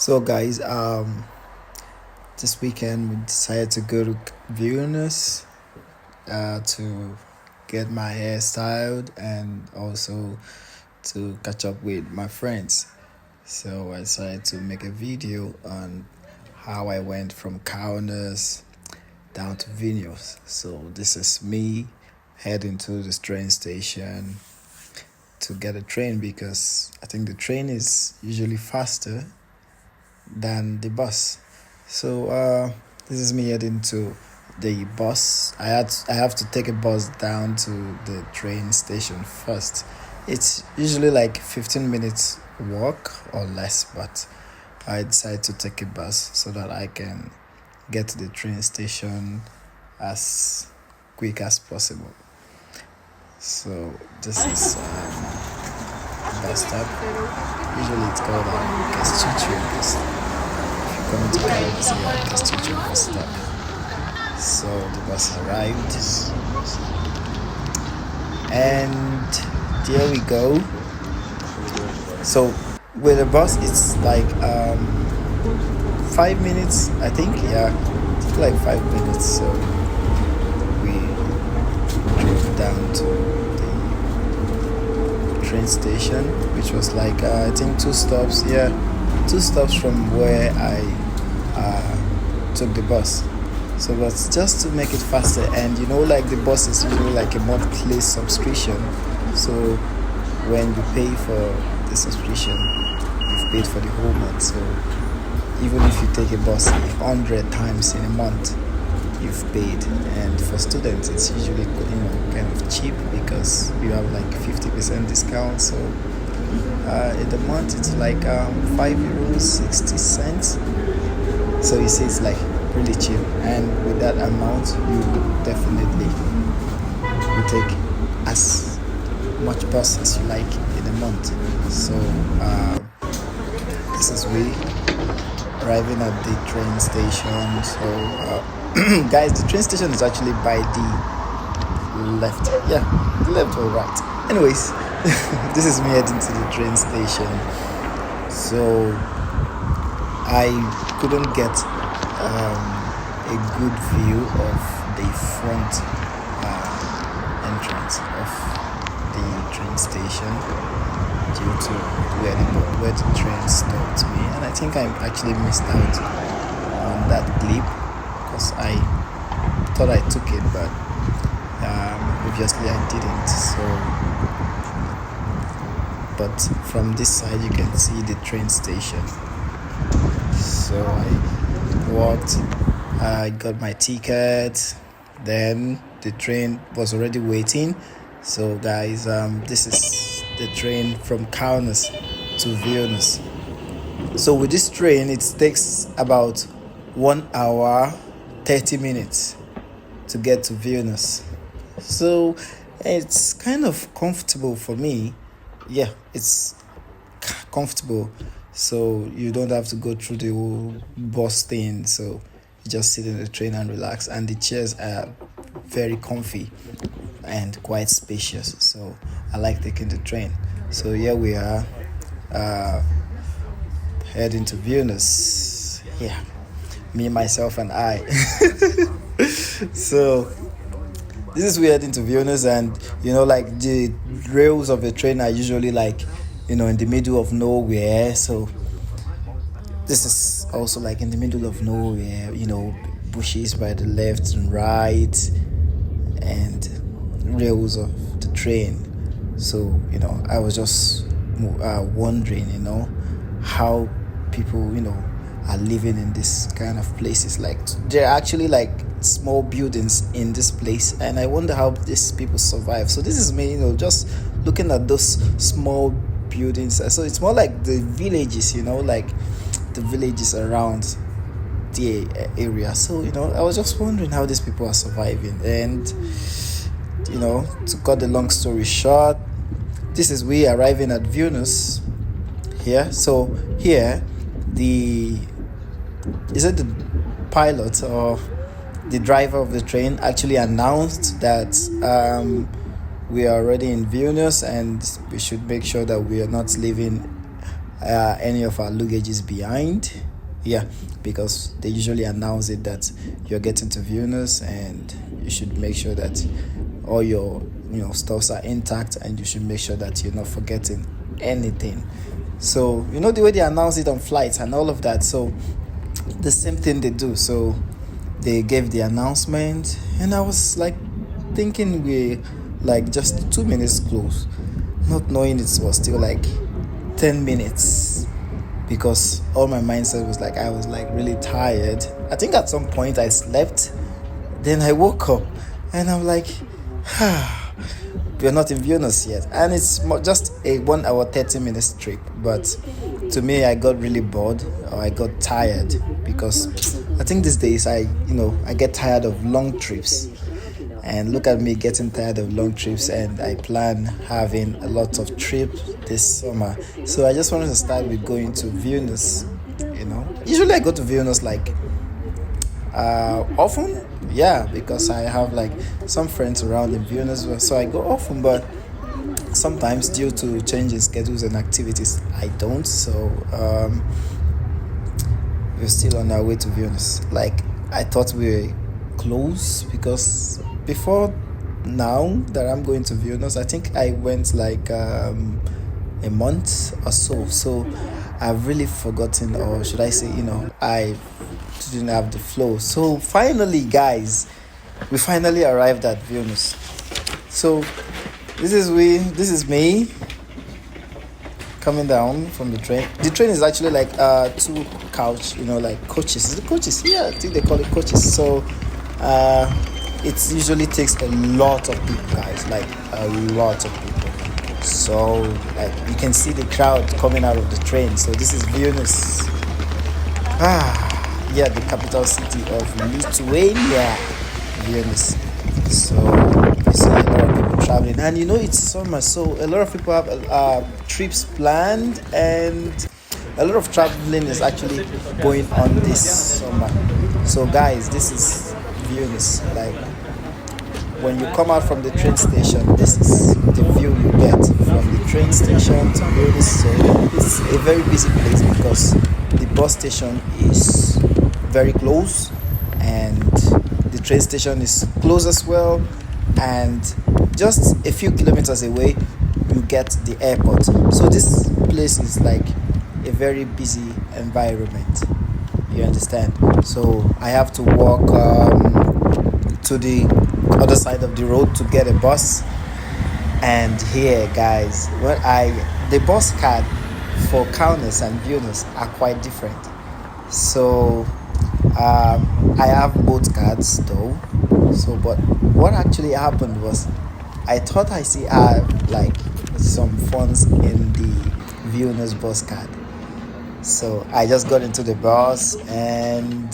So guys, this weekend we decided to go to Vilnius to get my hair styled and also to catch up with my friends. So I decided to make a video on how I went from Kaunas down to Vilnius. So this is me heading to this train station to get a train because I think the train is usually faster than the bus. So this is me heading to the bus. I have to take a bus down to the train station first. It's usually like 15 minutes walk or less, but I decided to take a bus so that I can get to the train station as quick as possible. So this is bus stop. Usually it's called Kingsley bus. If you come to Kaunas, yeah, Kingsley bus stop. So the bus arrived, and there we go. So with the bus, it's like 5 minutes, I think. Yeah, it's like 5 minutes. So we drove down to the train station, which was like I think 2 stops. Yeah, 2 stops from where I took the bus. So but just to make it faster, and like the bus is usually like a monthly subscription. So when you pay for the subscription, you've paid for the whole month. So even if you take a bus 100 times in a month, you've paid. And for students, it's usually kind of cheap because you have like 50% discount. So in the month it's like €5.60. So you see, it's like really cheap, and with that amount you definitely will take as much bus as you like in a month. So this is we arriving at the train station. So guys, the train station is actually by the left, the left or right. Anyways, this is me heading to the train station. So I couldn't get a good view of the front entrance of the train station due to where the train stopped me, and I think I actually missed out on that clip because I thought I took it, but obviously I didn't. So but from this side you can see the train station. So I walked, I got my ticket, then the train was already waiting. So guys, this is the train from Kaunas to Vilnius. So with this train, it takes about 1 hour 30 minutes to get to Vilnius. So it's kind of comfortable for me. Yeah, it's comfortable. So you don't have to go through the whole bus thing. So you just sit in the train and relax, and the chairs are very comfy and quite spacious. So I like taking the train. So here we are heading to Vilnius. Yeah, me, myself, and I. So this is we heading to Vilnius, and like the rails of the train are usually like in the middle of nowhere. So this is also like in the middle of nowhere, bushes by the left and right, and rails of the train. So I was just wondering how people are living in this kind of places. Like there are actually like small buildings in this place, and I wonder how these people survive. So this is me just looking at those small buildings. So it's more like the villages, like the villages around the area. So I was just wondering how these people are surviving. And to cut the long story short, this is we arriving at Vilnius here. So here the pilot or the driver of the train actually announced that we are already in Vilnius, and we should make sure that we are not leaving any of our luggages behind. Yeah, because they usually announce it that you're getting to Vilnius, and you should make sure that all your stuffs are intact, and you should make sure that you're not forgetting anything. So the way they announce it on flights and all of that. So the same thing they do. So they gave the announcement, and I was like thinking we like just 2 minutes close, not knowing it was still like 10 minutes, because all my mindset was like I was like really tired. I think at some point I slept, then I woke up, and I'm like, we're not in Vilnius yet, and it's just a 1 hour 30 minutes trip. But to me, I got really bored, or I got tired, because I think these days I get tired of long trips. And look at me getting tired of long trips, and I plan having a lot of trips this summer. So I just wanted to start with going to Vilnius. Usually I go to Vilnius like often, yeah, because I have like some friends around in Vilnius, so I go often. But sometimes due to changing schedules and activities, I don't. So we're still on our way to Vilnius. Like, I thought we were close, because before now that I'm going to Vilnius, I think I went like a month or so. So I've really forgotten, or should I say, I didn't have the flow. So finally, guys, we finally arrived at Vilnius. So this is me coming down from the train. The train is actually like two couch, like coaches. Is it coaches? Yeah, I think they call it coaches. So it usually takes a lot of people, guys, like a lot of people. So like you can see the crowd coming out of the train. So this is Vilnius. Yeah, the capital city of Lithuania, Vilnius. So you see a lot of people traveling, and it's summer, so a lot of people have trips planned, and a lot of traveling is actually going on this summer. So guys, this is Vilnius. Like, when you come out from the train station, this is the view you get from the train station to Vilnius. So it's a very busy place, because the bus station is very close, and the train station is close as well, and just a few kilometers away you get the airport. So this place is like a very busy environment, you understand. So I have to walk to the other side of the road to get a bus. And here, guys, the bus card for Kaunas and Vilnius are quite different. So I have both cards though. So, but what actually happened was, I thought I like some funds in the Vilnius bus card. So I just got into the bus, and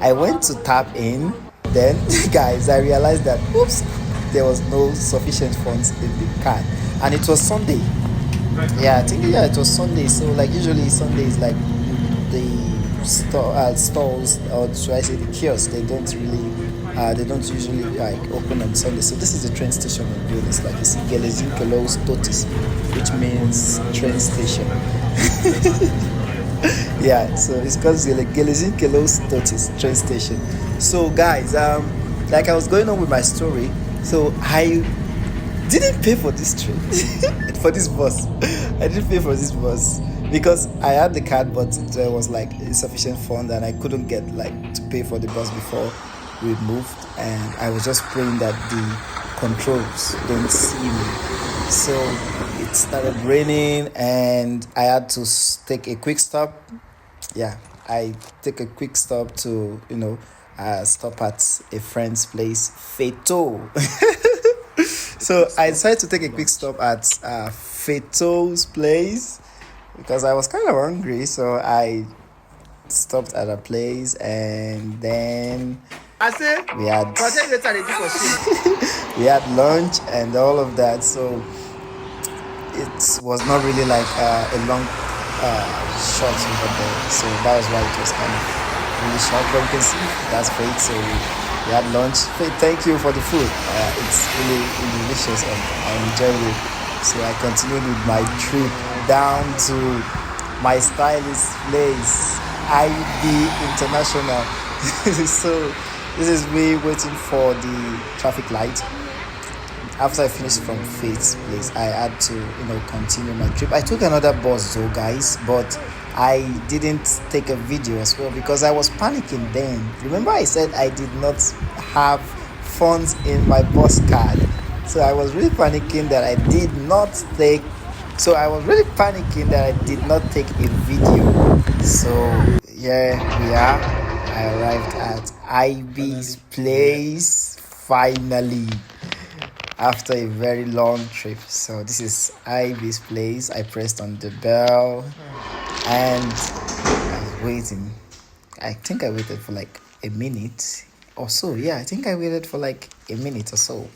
I went to tap in. Then, guys, I realized that oops, there was no sufficient funds in the card, and it was Sunday. Yeah, I think it was Sunday. So like usually Sunday is like the stalls, or should I say the kiosks, they don't usually like open on Sunday. So this is the train station in Vilnius. Like, you see Geležinkelio stotis, which means train station. Yeah, so it's called Geležinkelio stotis, train station. So guys, like I was going on with my story, so I didn't pay for this train for this bus. I didn't pay for this bus because I had the card, but there was like insufficient fund, and I couldn't get like to pay for the bus before we moved. And I was just praying that the controls don't see me. So it started raining, and I had to take a quick stop. Yeah, I take a quick stop to stop at a friend's place, Feto. So I decided to take a quick stop at Feto's place because I was kind of hungry. So I stopped at a place, and then we had we had lunch and all of that. So it was not really like a long shot over there. So that was why it was kind of really short. But you can see that's great. So we had lunch. Thank you for the food. It's really, really delicious, and I enjoyed it. So I continued with my trip down to my stylist place, IB International. So this is me waiting for the traffic light. After I finished from Faith's place, I had to, continue my trip. I took another bus though, guys, but I didn't take a video as well because I was panicking then. Remember, I said I did not have funds in my bus card, so I was really panicking that I did not take. So I was really panicking that I did not take a video. So here we are. I arrived at IB's place finally, after a very long trip. So this is Ivy's place. I pressed on the bell and I was waiting. I think I waited for like a minute or so. Yeah, I think I waited for like a minute or so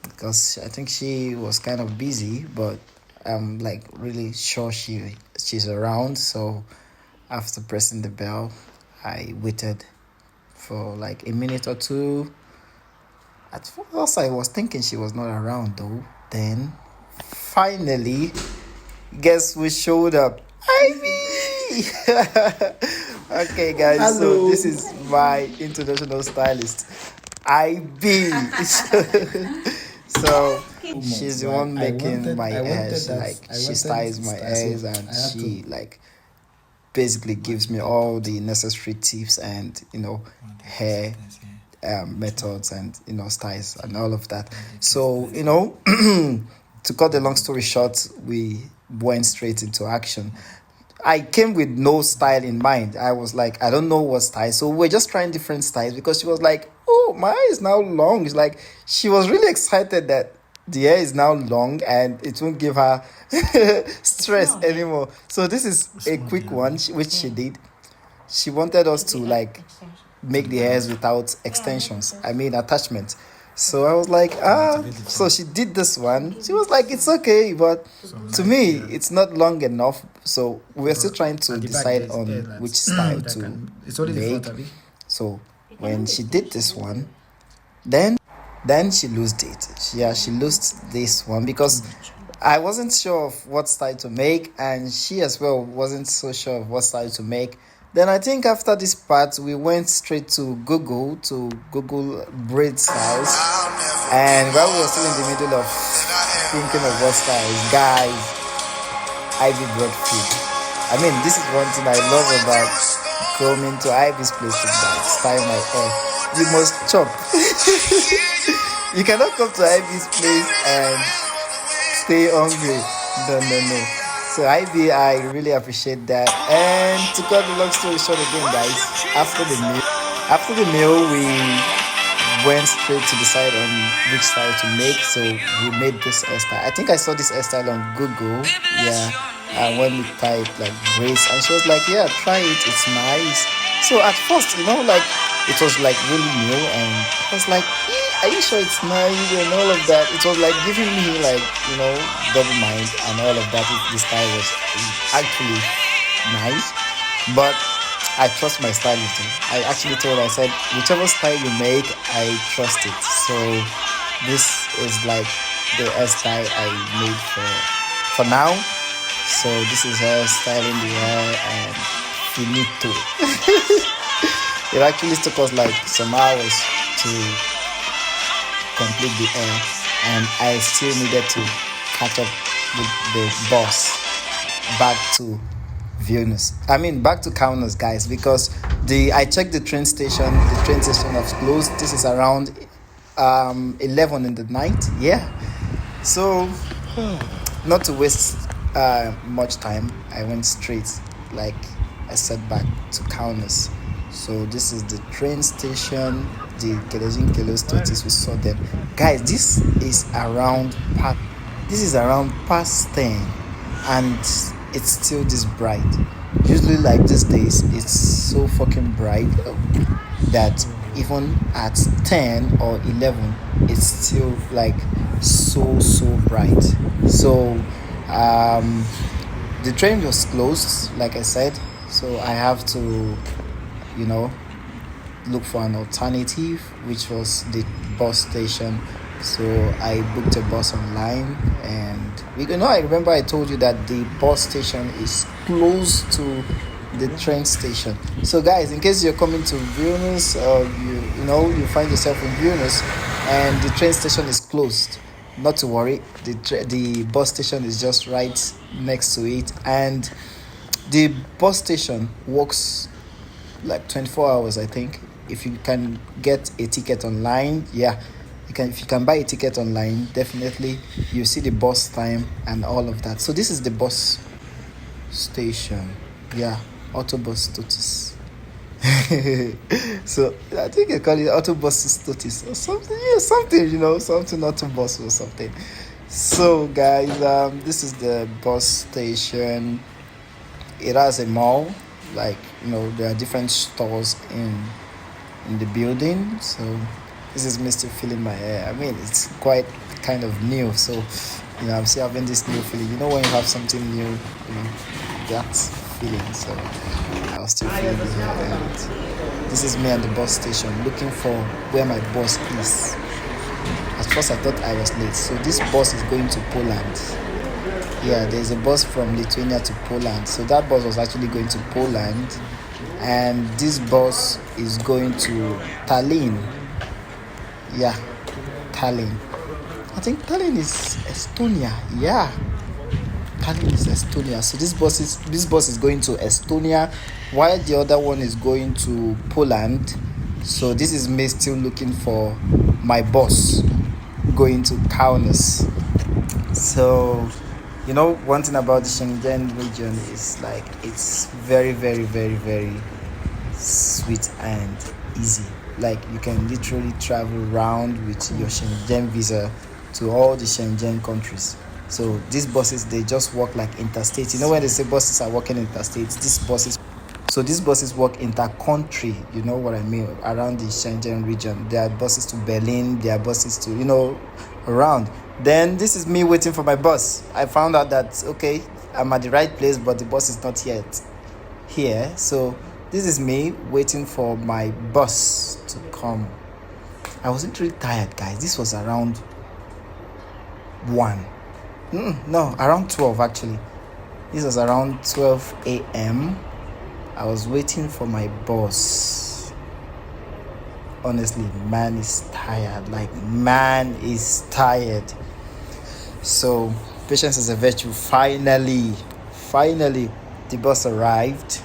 because I think she was kind of busy, but I'm like really sure she's around. So after pressing the bell, I waited for like a minute or two. At first, I was thinking she was not around though. Then, finally, guess who showed up? Ivy! Okay, guys, hello. So this is my international stylist, Ivy. So she's the one making my hair. She styles my hairs and she basically gives me all the necessary tips and hair methods and styles and all of that. So to cut the long story short, we went straight into action. I came with no style in mind. I was like, I don't know what style, so we're just trying different styles because she was like, oh, my hair is now long. It's like she was really excited that the hair is now long and it won't give her stress anymore. So this is a quick one which she did. She wanted us to make the hairs without extensions. I mean attachment. So I was like, so she did this one. She was like, it's okay, but to me, it's not long enough. So we're still trying to decide on which style to make. So when she did this one, then she lost it. She lost this one because I wasn't sure of what style to make, and she as well wasn't so sure of what style to make. Then I think after this part, we went straight to Google braid styles. And while we were still in the middle of thinking of what styles, guys, Ivy brought food. I mean, this is one thing I love about coming to Ivy's place to style my hair. You must chop. You cannot come to Ivy's place and stay hungry. No. So Ivy, I really appreciate that. And to cut the long story short again, guys, after the meal, we went straight to decide on which style to make. So we made this hairstyle. I think I saw this hairstyle on Google. Yeah. When we typed braids, and she was like, yeah, try it. It's nice. So at first, it was really new, and I was like, are you sure it's nice and all of that? It was giving me double mind and all of that if the style was actually nice. But I trust my stylist. I actually told her, I said, whichever style you make, I trust it. So this is the hairstyle I made for now. So this is her styling the hair and finito. It actually took us some hours to complete the hair, and I still needed to catch up with the bus back to Vilnius. I mean back to Kaunas, guys, because I checked the train station. The train station was closed. This is around 11 in the night. Yeah. So not to waste much time, I went straight I said back to Kaunas. So this is the train station, the Kelejin Kelos Totis we saw them. Guys, this is around past 10 and it's still this bright. Usually these days it's so fucking bright that even at 10 or 11 it's still so bright. So the train was closed, like I said, so I have to look for an alternative, which was the bus station. So I booked a bus online, and I remember I told you that the bus station is close to the train station. So guys, in case you're coming to Vilnius, or you find yourself in Vilnius and the train station is closed, not to worry, the bus station is just right next to it, and the bus station works like 24 hours, I think. If you can get a ticket online, yeah, if you can buy a ticket online, definitely you see the bus time and all of that. So this is the bus station, yeah, autobus status. So I think I call it autobus status or something, yeah, something autobus or something. So guys, this is the bus station. It has a mall, like there are different stores in the building. So this is me still feeling my hair. I mean, it's quite kind of new, so I'm still having this new feeling. When you have something new, that feeling. So I was still feeling the hair, and this is me at the bus station looking for where my bus is. At first I thought I was late. So this bus is going to Poland. Yeah, there's a bus from Lithuania to Poland. So that bus was actually going to Poland, and this bus is going to Tallinn. Yeah, Tallinn. I think Tallinn is Estonia. Yeah, Tallinn is Estonia. So this bus is going to Estonia, while the other one is going to Poland. So this is me still looking for my bus going to Kaunas. So one thing about the Schengen region is like it's very, very, very, very sweet and easy. Like you can literally travel around with your Schengen visa to all the Schengen countries. So these buses, they just work like interstate. When they say buses are working interstate, these buses work inter-country, you know what I mean, around the Schengen region. There are buses to Berlin, there are buses to, around. Then this is me waiting for my bus. I found out that, okay, I'm at the right place, but the bus is not yet here. So this is me waiting for my bus to come. I wasn't really tired, guys. This was around 1. No, around 12 actually. This was around 12 a.m. I was waiting for my bus. Honestly, man is tired. Like, man is tired. So, patience is a virtue. Finally, the bus arrived.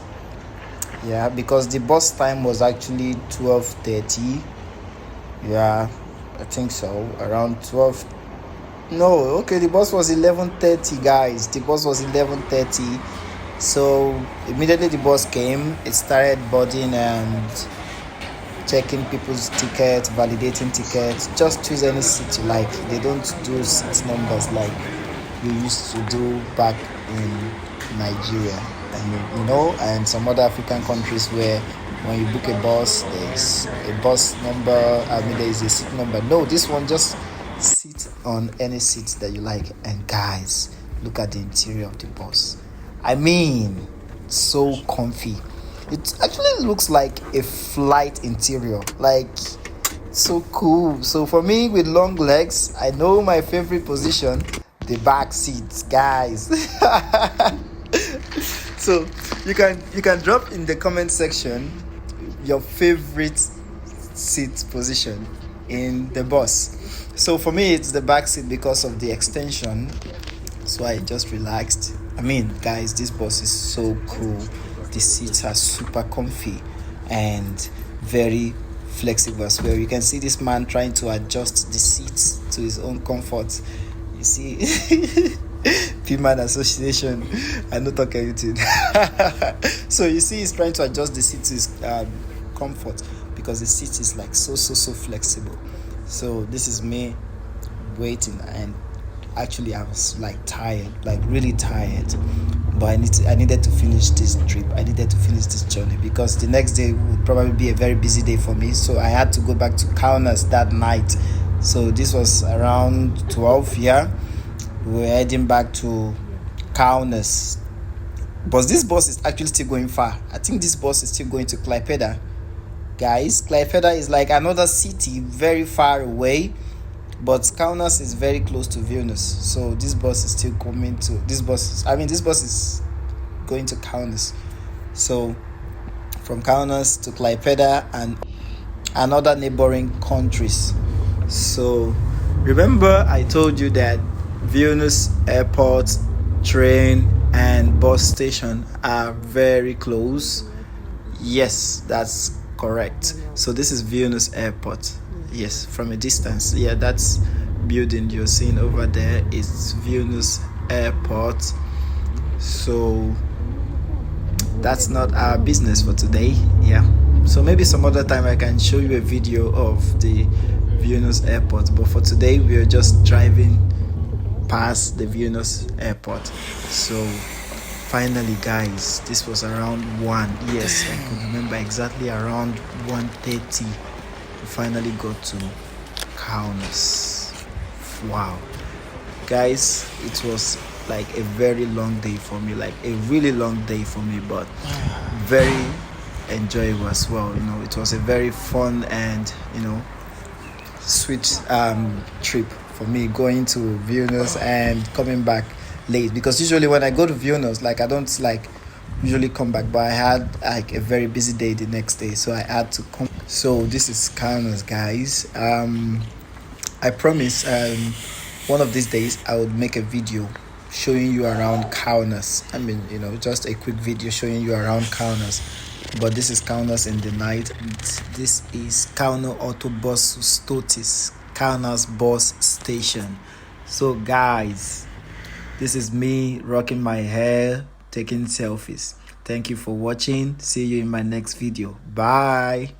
Yeah, because the bus time was actually 12:30. Yeah, I think so. Around 12. No, okay, the bus was 11:30, guys. The bus was 11:30. So immediately the bus came, it started boarding and checking people's tickets, validating tickets. Just choose any seat you like. They don't do seat numbers like you used to do back in Nigeria and some other African countries where when you book a bus, there's a bus number, there is a seat number. No, this one just sit on any seat that you like. And guys, look at the interior of the bus. I mean, so comfy. It actually looks like a flight interior. Like, so cool. So for me with long legs, I know my favorite position, the back seats, guys. So you can drop in the comment section your favorite seat position in the bus. So for me, it's the back seat because of the extension. So I just relaxed. I mean, guys, this bus is so cool. The seats are super comfy and very flexible as well. You can see this man trying to adjust the seats to his own comfort. You see, P-Man Association, I don't talk anything. So you see, he's trying to adjust the seat to his comfort because the seat is like so flexible. So this is me waiting, and actually I was like tired, like really tired, but I needed to finish this trip. I needed to finish this journey because the next day would probably be a very busy day for me. So I had to go back to Kaunas that night. So this was around 12. Yeah, we were heading back to Kaunas, but this bus is actually still going far. I think this bus is still going to Klaipėda. Guys, Klaipėda is like another city very far away, but Kaunas is very close to Vilnius. So this bus is still coming to this bus is going to Kaunas. So from Kaunas to Klaipeda and other neighboring countries. So remember I told you that Vilnius airport, train and bus station are very close. Yes, that's correct. So this is Vilnius airport. Yes, from a distance. Yeah, that's building you're seeing over there is Vilnius airport. So that's not our business for today. Yeah, so maybe some other time I can show you a video of the Vilnius airport, but for today we are just driving past the Vilnius airport. So finally guys, this was around 1. Yes, I could remember exactly around 1:30 we finally got to Kaunas. Wow guys, it was like a very long day for me, like a really long day for me, but very enjoyable as well. It was a very fun and sweet trip for me, going to Vilnius and coming back late, because usually when I go to Vilnius, like I don't like usually come back, but I had like a very busy day the next day, so I had to come. So this is Kaunas guys. I promise one of these days I would make a video showing you around Kaunas. I mean, just a quick video showing you around Kaunas. But this is Kaunas in the night. This is Kaunas Autobus Stotis, Kaunas bus station. So guys, this is me rocking my hair, taking selfies. Thank you for watching. See you in my next video. Bye.